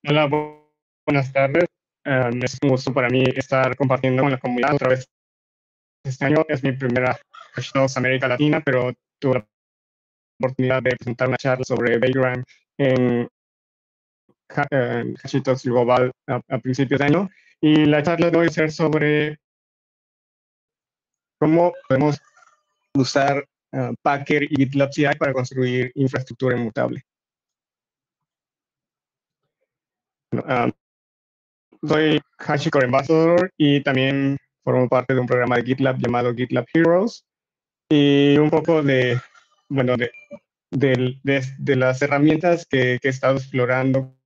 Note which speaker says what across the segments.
Speaker 1: Hola, buenas tardes. Es un gusto para mí estar compartiendo con la comunidad otra vez. Este año es mi primera Hashdogs América Latina, pero tuve la oportunidad de presentar una charla sobre Vagrant en Hashitalks Global a principios de año. Y la charla de hoy va a ser sobre cómo podemos usar Packer y GitLab CI para construir infraestructura inmutable. Bueno, soy HashiCorp Ambassador y también formo parte de un programa de GitLab llamado GitLab Heroes. Y un poco bueno, de las herramientas que he estado explorando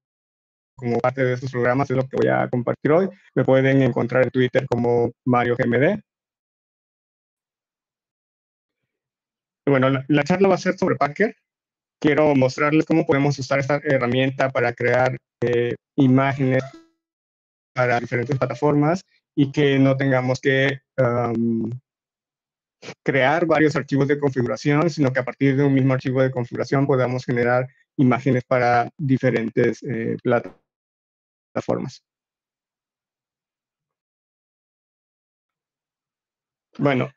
Speaker 1: como parte de estos programas es lo que voy a compartir hoy. Me pueden encontrar en Twitter como Mario GMD. Bueno, la charla va a ser sobre Packer. Quiero mostrarles cómo podemos usar esta herramienta para crear imágenes para diferentes plataformas y que no tengamos que crear varios archivos de configuración, sino que a partir de un mismo archivo de configuración podamos generar imágenes para diferentes plataformas. Bueno,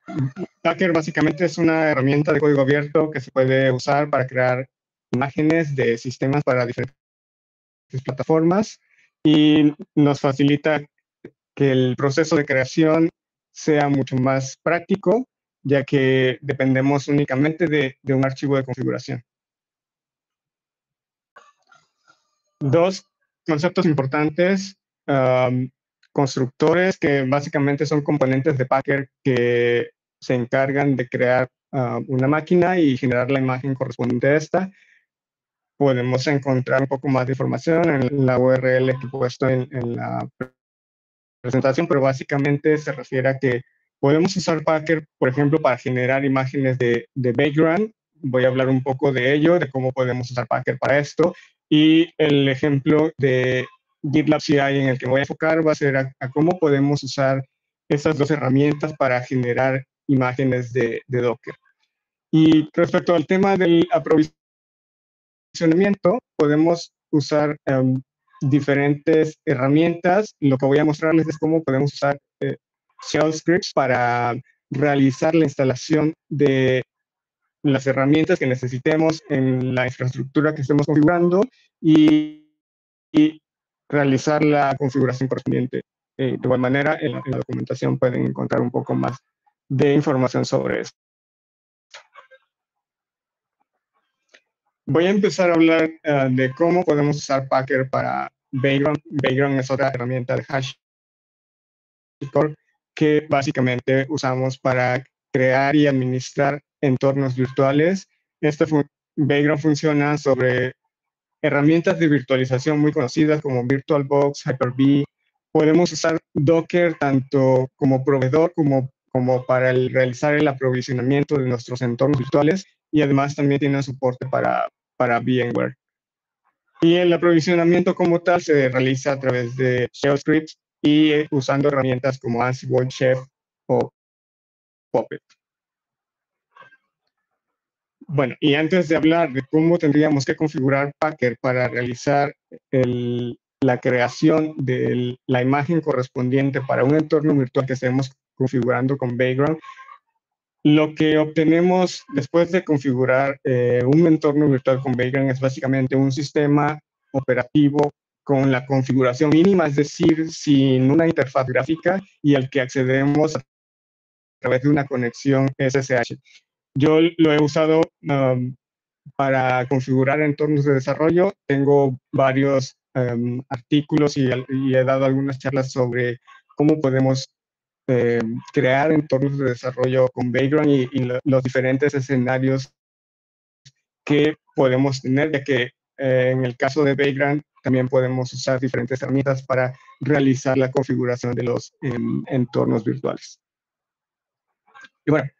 Speaker 1: Packer básicamente es una herramienta de código abierto que se puede usar para crear imágenes de sistemas para diferentes plataformas y nos facilita que el proceso de creación sea mucho más práctico, ya que dependemos únicamente de un archivo de configuración. Dos conceptos importantes, constructores que básicamente son componentes de Packer que se encargan de crear una máquina y generar la imagen correspondiente a esta. Podemos encontrar un poco más de información en la URL que he puesto en la presentación, pero básicamente se refiere a que podemos usar Packer, por ejemplo, para generar imágenes de background. Voy a hablar un poco de ello, de cómo podemos usar Packer para esto. Y el ejemplo de GitLab CI en el que me voy a enfocar va a ser a cómo podemos usar estas dos herramientas para generar imágenes de Docker. Y respecto al tema del aprovisionamiento, podemos usar diferentes herramientas. Lo que voy a mostrarles es cómo podemos usar shell scripts para realizar la instalación de las herramientas que necesitemos en la infraestructura que estemos configurando y realizar la configuración correspondiente. De igual manera, en la documentación pueden encontrar un poco más de información sobre eso. Voy a empezar a hablar de cómo podemos usar Packer para Vagrant. Vagrant es otra herramienta de HashiCorp que básicamente usamos para crear y administrar entornos virtuales. Vagrant funciona sobre herramientas de virtualización muy conocidas como VirtualBox, Hyper-V. Podemos usar Docker tanto como proveedor como para realizar el aprovisionamiento de nuestros entornos virtuales y además también tiene soporte para VMware. Y el aprovisionamiento como tal se realiza a través de shell scripts y usando herramientas como Ansible, Chef o Puppet. Bueno, y antes de hablar de cómo tendríamos que configurar Packer para realizar la creación de la imagen correspondiente para un entorno virtual que estemos configurando con Vagrant, lo que obtenemos después de configurar un entorno virtual con Vagrant es básicamente un sistema operativo con la configuración mínima, es decir, sin una interfaz gráfica y al que accedemos a través de una conexión SSH. Yo lo he usado para configurar entornos de desarrollo. Tengo varios artículos y he dado algunas charlas sobre cómo podemos crear entornos de desarrollo con Vagrant y los diferentes escenarios que podemos tener, ya que en el caso de Vagrant también podemos usar diferentes herramientas para realizar la configuración de los entornos virtuales. Y bueno,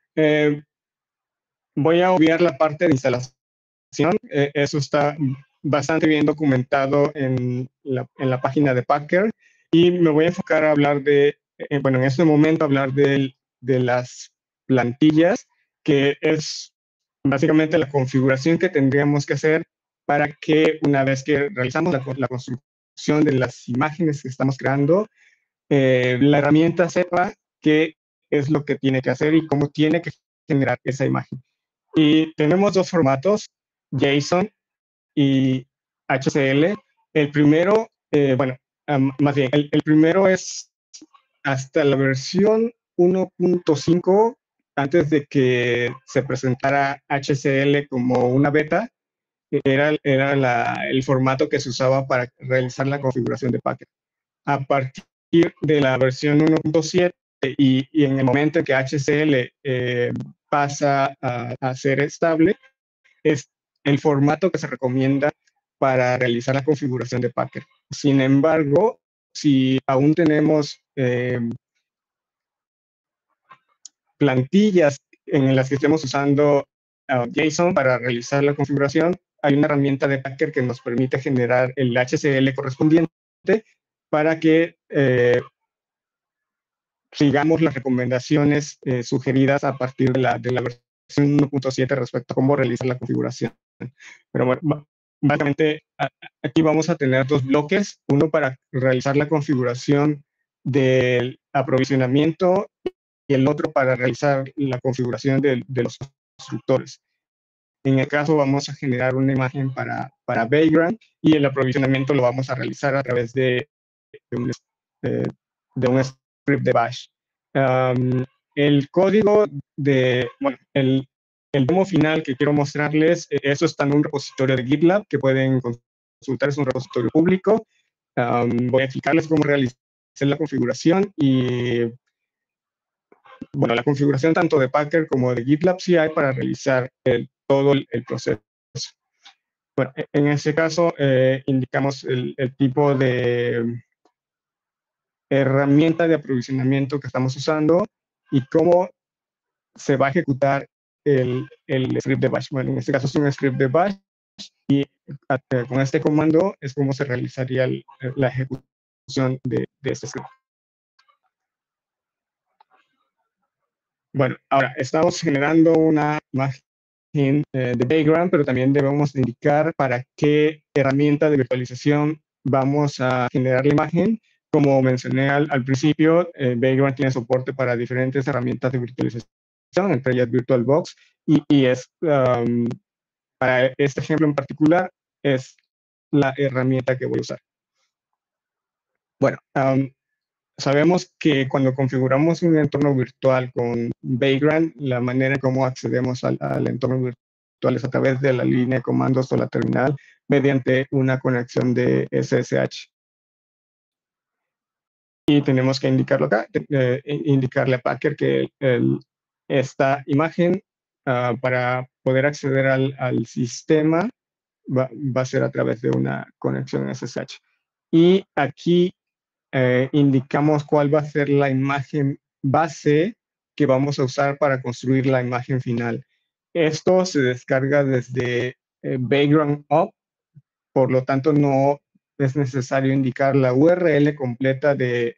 Speaker 1: voy a obviar la parte de instalación. Eso está bastante bien documentado en la página de Packer y me voy a enfocar a hablar bueno, en este momento hablar de las plantillas, que es básicamente la configuración que tendríamos que hacer para que una vez que realizamos la construcción ejecución de las imágenes que estamos creando, la herramienta sepa qué es lo que tiene que hacer y cómo tiene que generar esa imagen. Y tenemos dos formatos, JSON y HCL. El primero, bueno, más bien, el primero es hasta la versión 1.5, antes de que se presentara HCL como una beta, era el formato que se usaba para realizar la configuración de Packer. A partir de la versión 1.7 y en el momento en que HCL pasa a ser estable, es el formato que se recomienda para realizar la configuración de Packer. Sin embargo, si aún tenemos plantillas en las que estemos usando JSON para realizar la configuración, hay una herramienta de Packer que nos permite generar el HCL correspondiente para que sigamos las recomendaciones sugeridas a partir de la versión 1.7 respecto a cómo realizar la configuración. Pero bueno, básicamente aquí vamos a tener dos bloques, uno para realizar la configuración del aprovisionamiento y el otro para realizar la configuración de los constructores. En el caso vamos a generar una imagen para Vagrant y el aprovisionamiento lo vamos a realizar a través eh, de un script de Bash. El código bueno, el demo final que quiero mostrarles, eso está en un repositorio de GitLab que pueden consultar, es un repositorio público. Voy a explicarles cómo realizar la configuración y, bueno, la configuración tanto de Packer como de GitLab sí hay para realizar todo el proceso. Bueno, en este caso indicamos el tipo de herramienta de aprovisionamiento que estamos usando y cómo se va a ejecutar el script de bash. Bueno, en este caso es un script de bash y con este comando es como se realizaría la ejecución de este script. Bueno, ahora estamos generando una imagen de Vagrant, pero también debemos indicar para qué herramienta de virtualización vamos a generar la imagen. Como mencioné al principio, Vagrant tiene soporte para diferentes herramientas de virtualización, entre ellas VirtualBox, y es, para este ejemplo en particular, es la herramienta que voy a usar. Bueno, sabemos que cuando configuramos un entorno virtual con Vagrant, la manera en cómo accedemos al entorno virtual es a través de la línea de comandos o la terminal mediante una conexión de SSH. Y tenemos que indicarlo acá, indicarle a Packer que esta imagen para poder acceder al sistema va a ser a través de una conexión SSH. Y aquí indicamos cuál va a ser la imagen base que vamos a usar para construir la imagen final. Esto se descarga desde Vagrant Up, por lo tanto no es necesario indicar la URL completa de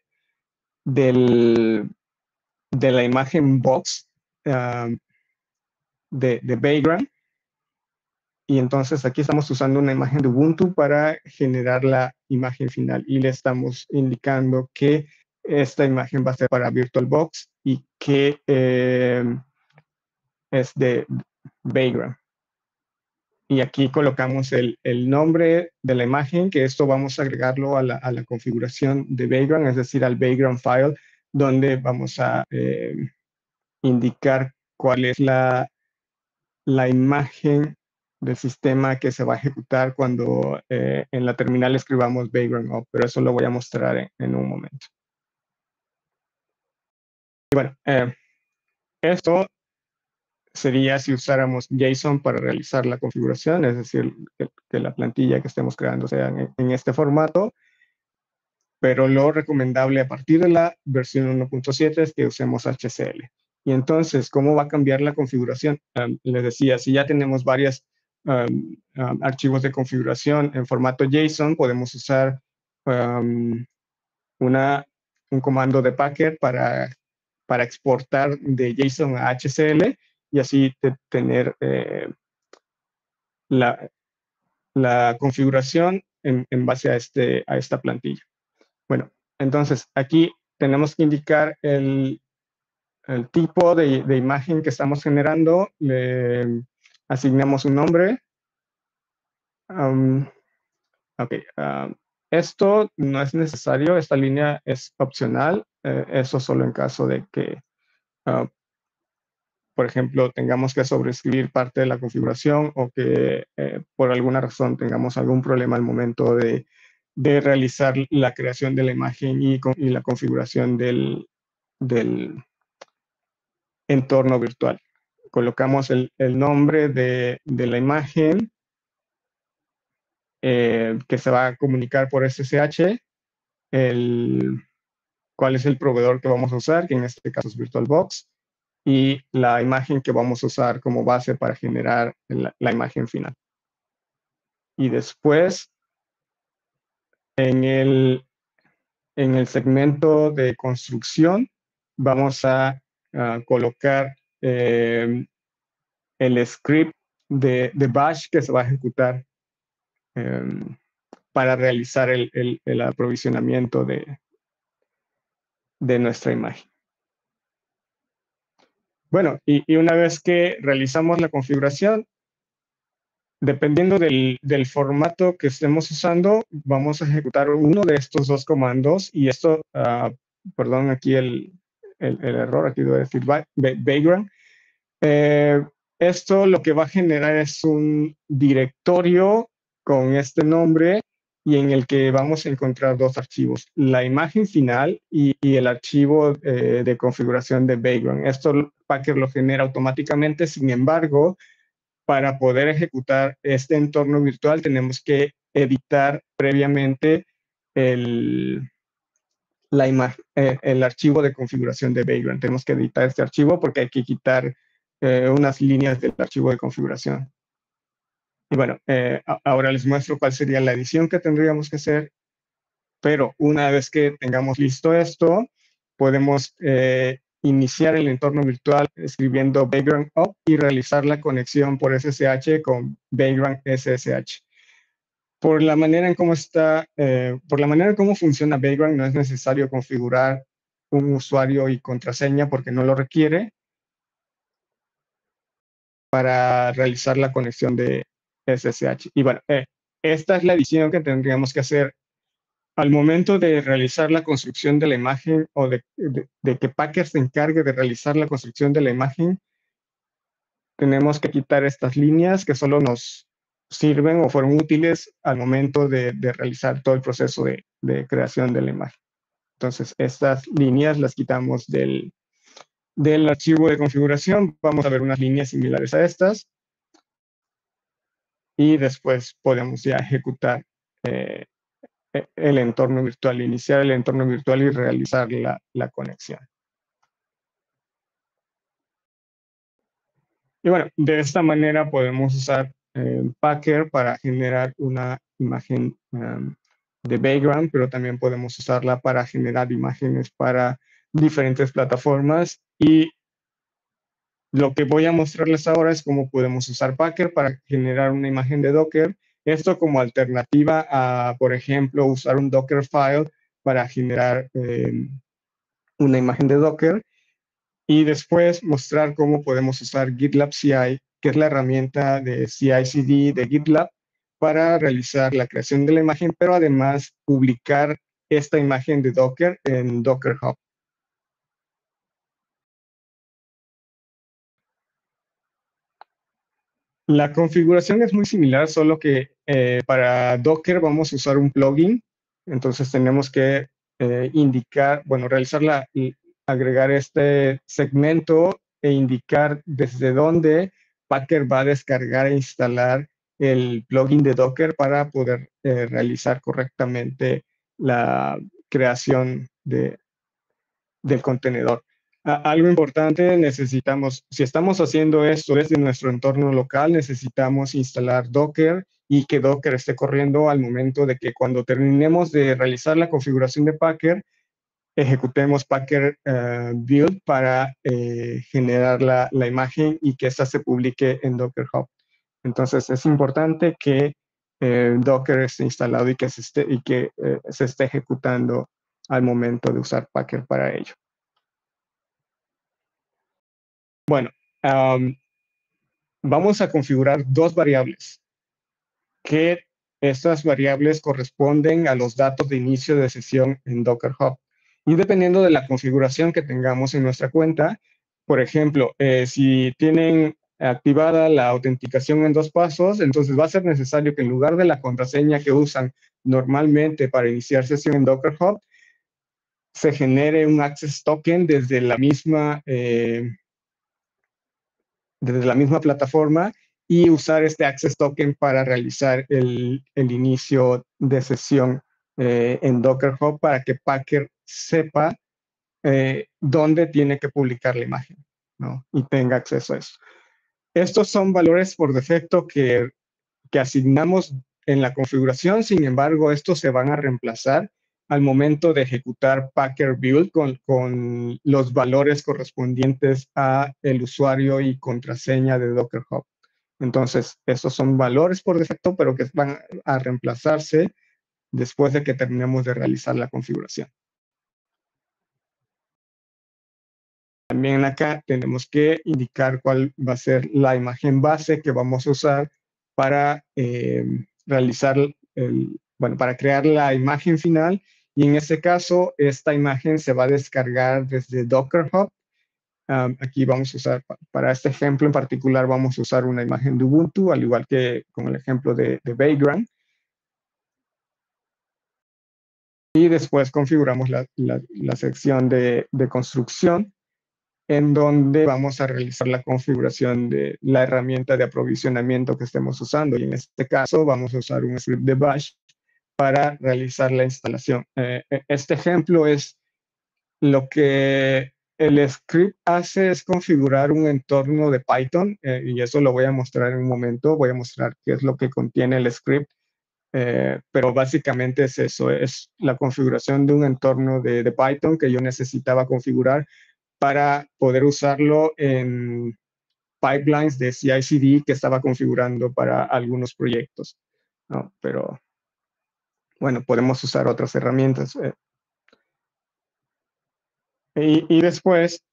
Speaker 1: la imagen box de Vagrant. Y entonces aquí estamos usando una imagen de Ubuntu para generar la imagen final y le estamos indicando que esta imagen va a ser para VirtualBox y que es de Vagrant. Y aquí colocamos el nombre de la imagen, que esto vamos a agregarlo a la configuración de Vagrant, es decir, al Vagrant file, donde vamos a indicar cuál es la imagen del sistema que se va a ejecutar cuando en la terminal escribamos Vagrant Up, pero eso lo voy a mostrar en un momento. Y bueno, esto sería si usáramos JSON para realizar la configuración, es decir, que la plantilla que estemos creando sea en este formato, pero lo recomendable a partir de la versión 1.7 es que usemos HCL. Y entonces, ¿cómo va a cambiar la configuración? Les decía, si ya tenemos varios archivos de configuración en formato JSON, podemos usar un comando de Packer para exportar de JSON a HCL y así tener la configuración en base a esta plantilla. Bueno, entonces aquí tenemos que indicar el tipo de imagen que estamos generando, le asignamos un nombre. Ok, esto no es necesario, esta línea es opcional, eso solo en caso de que, uh, por ejemplo, tengamos que sobreescribir parte de la configuración o que por alguna razón tengamos algún problema al momento de realizar la creación de la imagen y la configuración del entorno virtual. Colocamos el nombre de la imagen que se va a comunicar por SSH, cuál es el proveedor que vamos a usar, que en este caso es VirtualBox, y la imagen que vamos a usar como base para generar la imagen final. Y después, en el segmento de construcción, vamos a colocar el script de bash que se va a ejecutar para realizar el aprovisionamiento de nuestra imagen. Bueno, y una vez que realizamos la configuración, dependiendo del formato que estemos usando, vamos a ejecutar uno de estos dos comandos. Y esto, perdón, aquí el error, aquí debo decir background. Esto lo que va a generar es un directorio con este nombre y en el que vamos a encontrar dos archivos, la imagen final y el archivo de configuración de background. Esto Packer lo genera automáticamente, sin embargo, para poder ejecutar este entorno virtual tenemos que editar previamente el archivo de configuración de Vagrant. Tenemos que editar este archivo porque hay que quitar unas líneas del archivo de configuración. Y bueno, ahora les muestro cuál sería la edición que tendríamos que hacer, pero una vez que tengamos listo esto, podemos iniciar el entorno virtual escribiendo Vagrant up y realizar la conexión por SSH con Vagrant SSH. Por la manera en cómo por la manera en cómo funciona Vagrant, no es necesario configurar un usuario y contraseña porque no lo requiere para realizar la conexión de SSH. Y bueno, esta es la edición que tendríamos que hacer al momento de realizar la construcción de la imagen o de que Packer se encargue de realizar la construcción de la imagen. Tenemos que quitar estas líneas que solo nos sirven o fueron útiles al momento de realizar todo el proceso de creación de la imagen. Entonces, estas líneas las quitamos del archivo de configuración. Vamos a ver unas líneas similares a estas. Y después podemos ya ejecutar el entorno virtual, iniciar el entorno virtual y realizar la conexión. Y bueno, de esta manera podemos usar Packer para generar una imagen de background, pero también podemos usarla para generar imágenes para diferentes plataformas. Y lo que voy a mostrarles ahora es cómo podemos usar Packer para generar una imagen de Docker. Esto como alternativa a, por ejemplo, usar un Dockerfile para generar una imagen de Docker. Y después mostrar cómo podemos usar GitLab CI, que es la herramienta de CI/CD de GitLab, para realizar la creación de la imagen, pero además publicar esta imagen de Docker en Docker Hub. La configuración es muy similar, solo que para Docker vamos a usar un plugin. Entonces tenemos que indicar, bueno, agregar este segmento e indicar desde dónde Packer va a descargar e instalar el plugin de Docker para poder realizar correctamente la creación del contenedor. Algo importante, si estamos haciendo esto desde nuestro entorno local, necesitamos instalar Docker y que Docker esté corriendo al momento de que cuando terminemos de realizar la configuración de Packer, ejecutemos Packer build para generar la imagen y que ésta se publique en Docker Hub. Entonces es importante que Docker esté instalado y que se esté ejecutando al momento de usar Packer para ello. Bueno, vamos a configurar dos variables, que estas variables corresponden a los datos de inicio de sesión en Docker Hub. Y dependiendo de la configuración que tengamos en nuestra cuenta, por ejemplo, si tienen activada la autenticación en 2 pasos, entonces va a ser necesario que en lugar de la contraseña que usan normalmente para iniciar sesión en Docker Hub, se genere un access token desde la misma plataforma y usar este access token para realizar el inicio de sesión en Docker Hub para que Packer sepa dónde tiene que publicar la imagen, ¿no? Y tenga acceso a eso. Estos son valores por defecto que asignamos en la configuración, sin embargo, estos se van a reemplazar al momento de ejecutar Packer build con los valores correspondientes a el usuario y contraseña de Docker Hub. Entonces, estos son valores por defecto, pero que van a reemplazarse después de que terminemos de realizar la configuración. También acá tenemos que indicar cuál va a ser la imagen base que vamos a usar para realizar para crear la imagen final. Y en este caso, esta imagen se va a descargar desde Docker Hub. Aquí vamos a usar, para este ejemplo en particular, vamos a usar una imagen de Ubuntu, al igual que con el ejemplo de Vagrant. Y después configuramos la sección de construcción, en donde vamos a realizar la configuración de la herramienta de aprovisionamiento que estemos usando. Y en este caso vamos a usar un script de bash para realizar la instalación. Este ejemplo es lo que el script hace es configurar un entorno de Python, y eso lo voy a mostrar en un momento. Voy a mostrar qué es lo que contiene el script. Pero básicamente es eso, es la configuración de un entorno de Python que yo necesitaba configurar para poder usarlo en pipelines de CI/CD que estaba configurando para algunos proyectos, ¿no? Pero bueno, podemos usar otras herramientas. Y después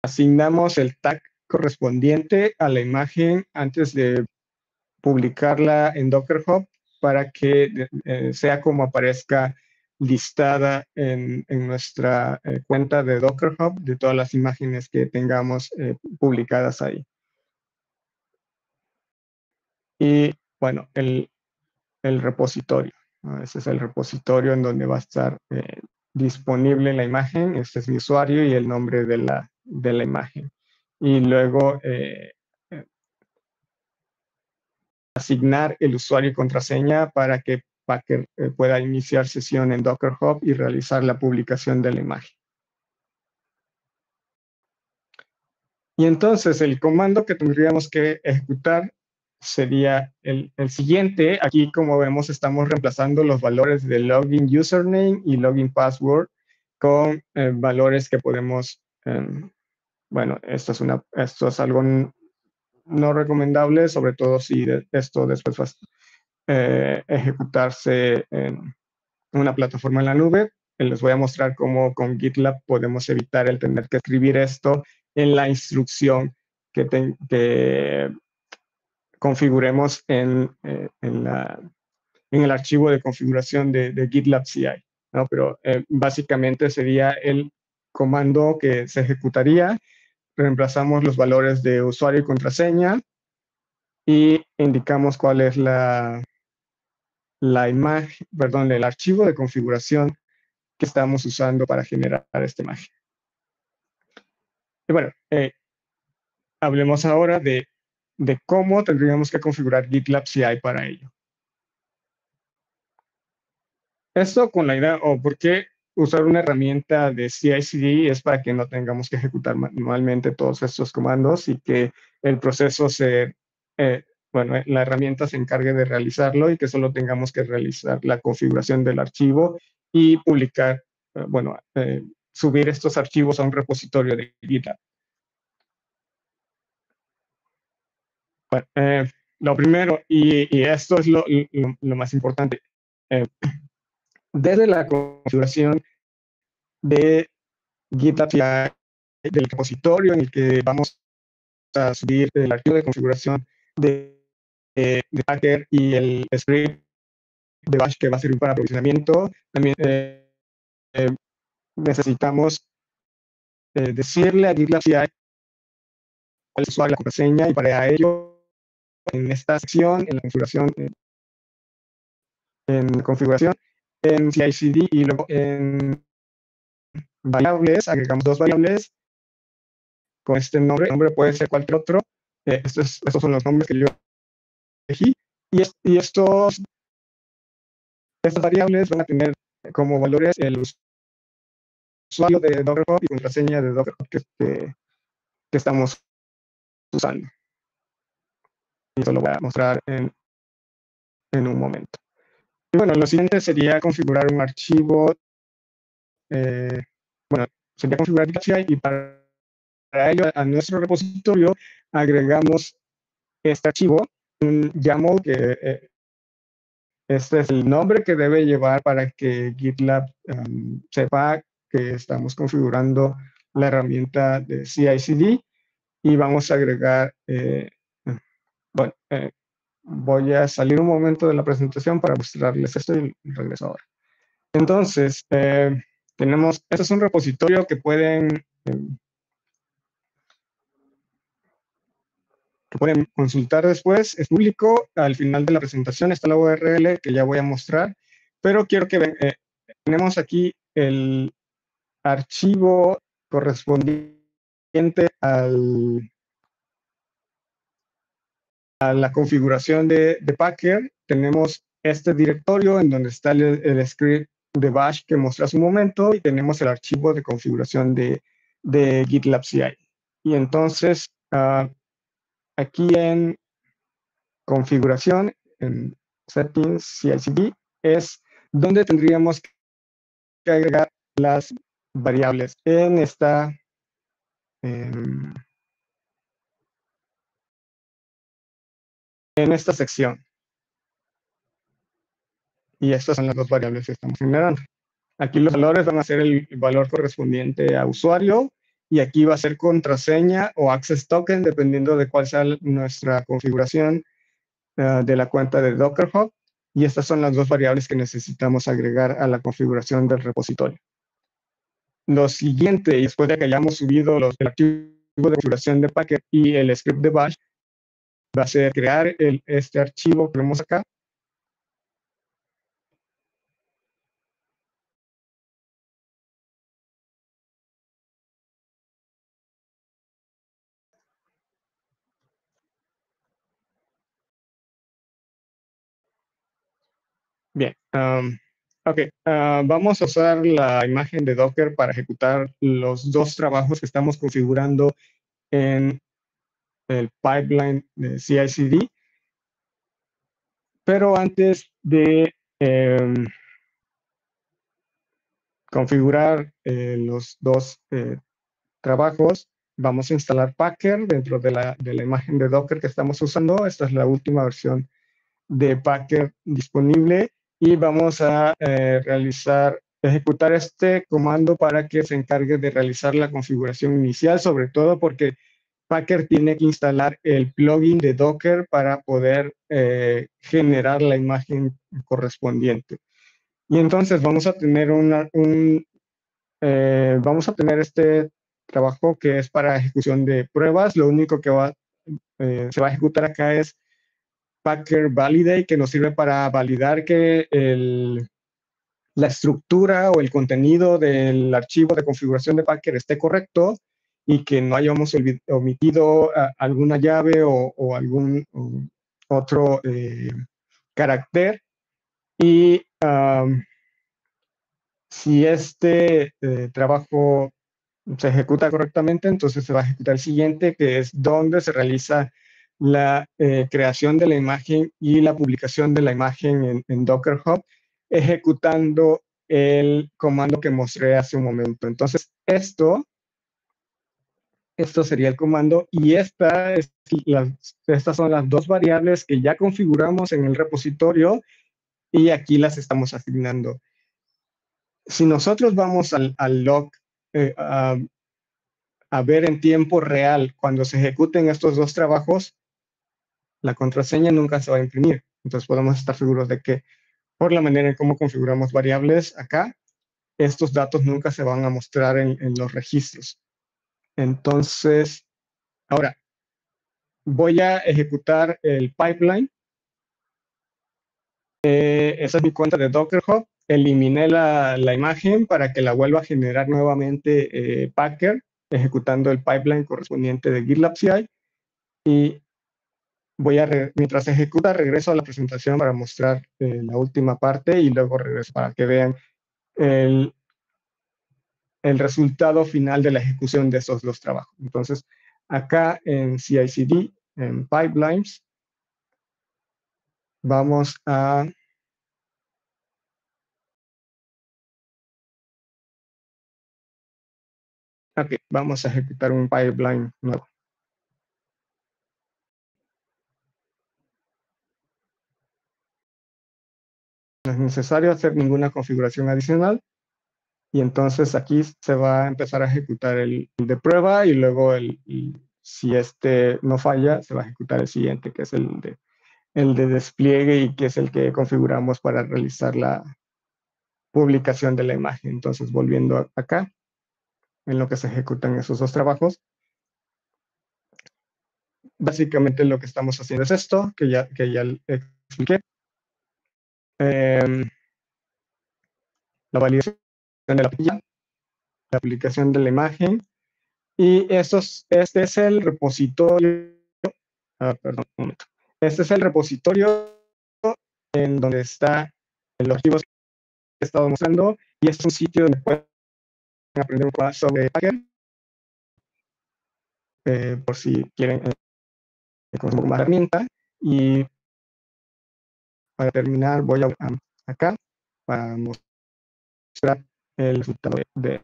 Speaker 1: asignamos el tag correspondiente a la imagen antes de publicarla en Docker Hub para que sea como aparezca listada en nuestra cuenta de Docker Hub de todas las imágenes que tengamos publicadas ahí. Y bueno, el repositorio, ¿no? Ese es el repositorio en donde va a estar disponible la imagen. Este es mi usuario y el nombre de la imagen. Y luego asignar el usuario y contraseña para que Packer pueda iniciar sesión en Docker Hub y realizar la publicación de la imagen. Y entonces el comando que tendríamos que ejecutar sería el siguiente. Aquí, como vemos, estamos reemplazando los valores de login username y login password con valores que podemos, bueno, esto es algo no recomendable, sobre todo si esto después va a ejecutarse en una plataforma en la nube. Les voy a mostrar cómo con GitLab podemos evitar el tener que escribir esto en la instrucción que configuremos en el archivo de configuración de GitLab CI, ¿no? Pero básicamente sería el comando que se ejecutaría. Reemplazamos los valores de usuario y contraseña y indicamos cuál es la imagen, perdón, el archivo de configuración que estamos usando para generar esta imagen. Y bueno, hablemos ahora de cómo tendríamos que configurar GitLab CI para ello. Esto con la idea, o por qué usar una herramienta de CI/CD, es para que no tengamos que ejecutar manualmente todos estos comandos y que el proceso la herramienta se encargue de realizarlo y que solo tengamos que realizar la configuración del archivo y publicar, subir estos archivos a un repositorio de GitLab. Bueno, lo primero, y esto es lo más importante, eh, desde la configuración de GitLab CI, del repositorio en el que vamos a subir el archivo de configuración de, de Packer y el script de bash que va a servir para aprovisionamiento, también eh, necesitamos decirle a GitLab CI cuál es la contraseña, y para ello en esta sección, en la configuración, en CI/CD, y luego en variables, agregamos dos variables con este nombre. El nombre puede ser cualquier otro. Estos son los nombres que yo elegí. Y estas variables van a tener como valores el usuario de Docker Hub y contraseña de Docker Hub que estamos usando. Y eso lo voy a mostrar en un momento. Y bueno, lo siguiente sería configurar un archivo. Eh, bueno, sería configurar GitLab, y para ello a nuestro repositorio agregamos este archivo, un YAML, que este es el nombre que debe llevar para que GitLab sepa que estamos configurando la herramienta de CI/CD, y vamos a agregar, bueno, voy a salir un momento de la presentación para mostrarles esto y regreso ahora. Entonces, este es un repositorio que pueden consultar después, es público. Al final de la presentación está la URL que ya voy a mostrar, pero quiero que vean, tenemos aquí el archivo correspondiente a la configuración de Packer. Tenemos este directorio en donde está el script de bash que mostré hace un momento, y tenemos el archivo de configuración de GitLab CI. Y entonces, aquí en configuración, en settings CI/CD, es donde tendríamos que agregar las variables em, en esta sección. Y estas son las dos variables que estamos generando. Aquí los valores van a ser el valor correspondiente a usuario, y aquí va a ser contraseña o access token, dependiendo de cuál sea nuestra configuración de la cuenta de Docker Hub. Y estas son las dos variables que necesitamos agregar a la configuración del repositorio. Lo siguiente, y después de que hayamos subido el archivo de configuración de Packer y el script de bash, va a ser crear este archivo que vemos acá. Bien, ok, vamos a usar la imagen de Docker para ejecutar los dos trabajos que estamos configurando en el pipeline de CI/CD, pero antes de configurar los dos trabajos, vamos a instalar Packer dentro de la imagen de Docker que estamos usando. Esta es la última versión de Packer disponible, y vamos a ejecutar este comando para que se encargue de realizar la configuración inicial, sobre todo porque Packer tiene que instalar el plugin de Docker para poder generar la imagen correspondiente. Y entonces vamos a tener vamos a tener este trabajo que es para ejecución de pruebas. Lo único que se va a ejecutar acá es Packer Validate, que nos sirve para validar que la estructura o el contenido del archivo de configuración de Packer esté correcto, y que no hayamos omitido alguna llave o algún otro carácter. Y si este trabajo se ejecuta correctamente, entonces se va a ejecutar el siguiente, que es donde se realiza la creación de la imagen y la publicación de la imagen en Docker Hub, ejecutando el comando que mostré hace un momento. Entonces, esto Esto sería el comando y estas son las dos variables que ya configuramos en el repositorio y aquí las estamos asignando. Si nosotros vamos al log eh, a, a ver en tiempo real cuando se ejecuten estos dos trabajos, la contraseña nunca se va a imprimir. Entonces podemos estar seguros de que por la manera en cómo configuramos variables acá, estos datos nunca se van a mostrar en los registros. Entonces, ahora voy a ejecutar el pipeline. Esa es mi cuenta de Docker Hub. Eliminé la imagen para que la vuelva a generar nuevamente Packer, ejecutando el pipeline correspondiente de GitLab CI. Y mientras se ejecuta, regreso a la presentación para mostrar la última parte y luego regreso para que vean el, el resultado final de la ejecución de esos dos trabajos. Entonces, acá en CI/CD, en Pipelines, vamos a vamos a ejecutar un pipeline nuevo. No es necesario hacer ninguna configuración adicional. Y entonces aquí se va a empezar a ejecutar el de prueba y luego si este no falla, se va a ejecutar el siguiente, que es el de despliegue y que es el que configuramos para realizar la publicación de la imagen. Entonces, volviendo acá, en lo que se ejecutan esos dos trabajos, básicamente lo que estamos haciendo es esto, que ya expliqué. La validación de la plantilla, la aplicación de la imagen, y este es el repositorio, perdón, un momento. Este es el repositorio en donde está los archivos que he estado mostrando, y es un sitio donde pueden aprender un poco más sobre Packer, por si quieren conocer un poco más de herramienta. Y para terminar, voy a acá para mostrar el resultado de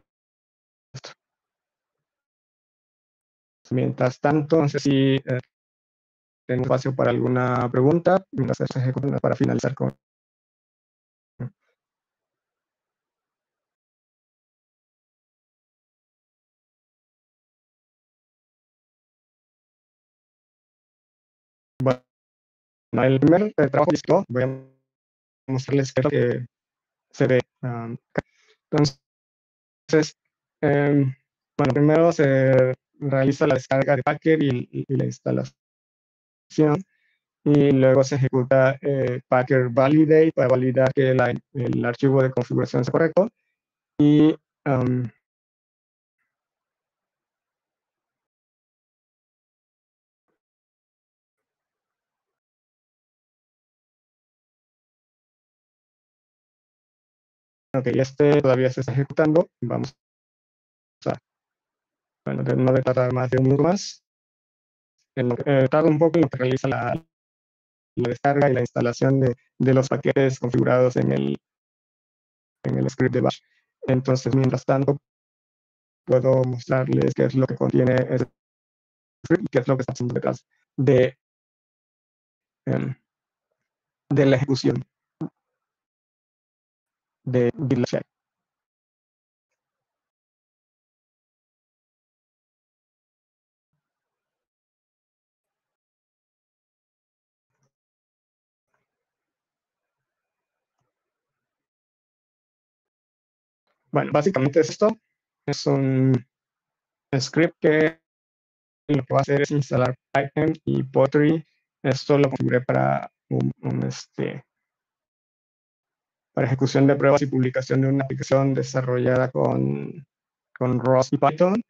Speaker 1: esto. Mientras tanto, no sé si tenemos espacio para alguna pregunta mientras se ejecuta para finalizar con. Bueno, el primer trabajo listo, voy a mostrarles qué es lo que se ve. Entonces, bueno, primero se realiza la descarga de Packer y la instalación, y luego se ejecuta Packer Validate para validar que el archivo de configuración es correcto. Y ok, este todavía se está ejecutando. Vamos a, bueno, no debe tardar más de un minuto más. Tarda un poco en lo que realiza la descarga y la instalación de los paquetes configurados en el script de Bash. Entonces, mientras tanto, puedo mostrarles qué es lo que contiene ese script y qué es lo que está haciendo detrás de, em, de la ejecución de GitLab CI. Bueno, básicamente es esto. Es un script que lo que va a hacer es instalar Python y Pottery. Esto lo configuré para para ejecución de pruebas y publicación de una aplicación desarrollada con Rust y Python.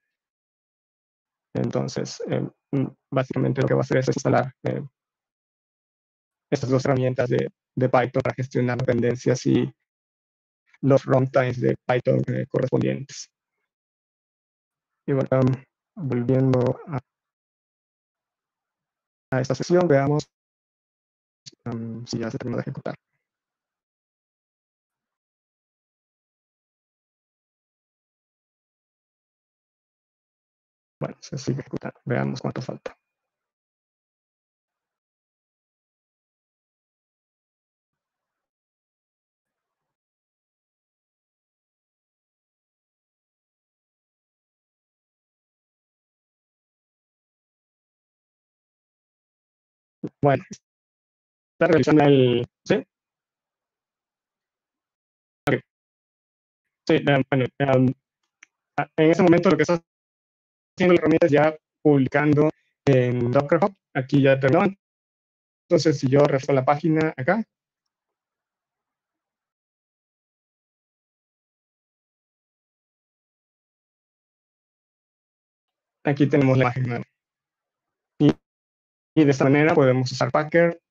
Speaker 1: Entonces, básicamente lo que va a hacer es instalar estas dos herramientas de Python para gestionar dependencias y los runtimes de Python correspondientes. Y bueno, volviendo a esta sesión, veamos si ya se terminó de ejecutar. Bueno, se sigue ejecutando. Veamos cuánto falta. Bueno, está realizando el... ¿Sí? Okay. Sí, bueno, en ese momento lo que está haciendo la herramienta es ya publicando en Docker Hub. Aquí ya terminó. Entonces, si yo refresco la página acá, aquí tenemos la imagen nueva. Y de esta manera podemos usar Packer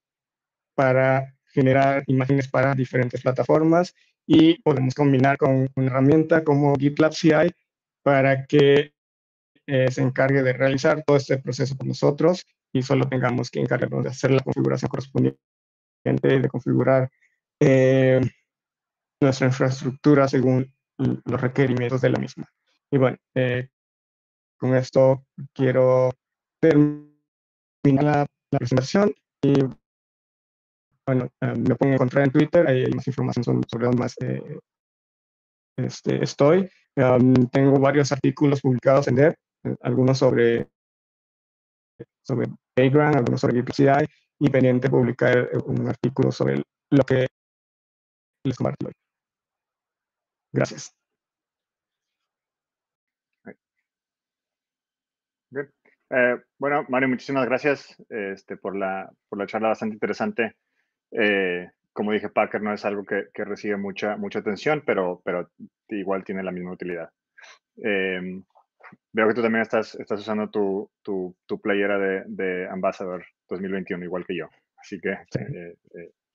Speaker 1: para generar imágenes para diferentes plataformas y podemos combinar con una herramienta como GitLab CI para que se encargue de realizar todo este proceso por nosotros y solo tengamos que encargarnos de hacer la configuración correspondiente, de configurar eh, nuestra infraestructura según los requerimientos de la misma. Y bueno, con esto quiero terminar la presentación y bueno, me pueden encontrar en Twitter, ahí hay más información sobre dónde más estoy. Tengo varios artículos publicados en Dev, algunos sobre Vagrant, algunos sobre GPCI, y pendiente publicar un artículo sobre lo que les comparto hoy. Gracias.
Speaker 2: Bien. Bueno, Mario, muchísimas gracias por la charla bastante interesante. Como dije, Packer no es algo que recibe mucha atención, pero igual tiene la misma utilidad. Veo que tú también estás usando tu playera de Ambassador 2021, igual que yo. Así que
Speaker 1: Sí.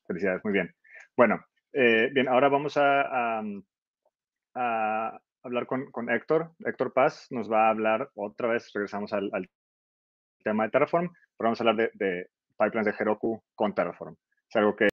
Speaker 2: felicidades, muy bien. Bueno, bien, ahora vamos a hablar con Héctor. Héctor Paz nos va a hablar otra vez, regresamos al tema de Terraform, pero vamos a hablar de pipelines de Heroku con Terraform. Es algo que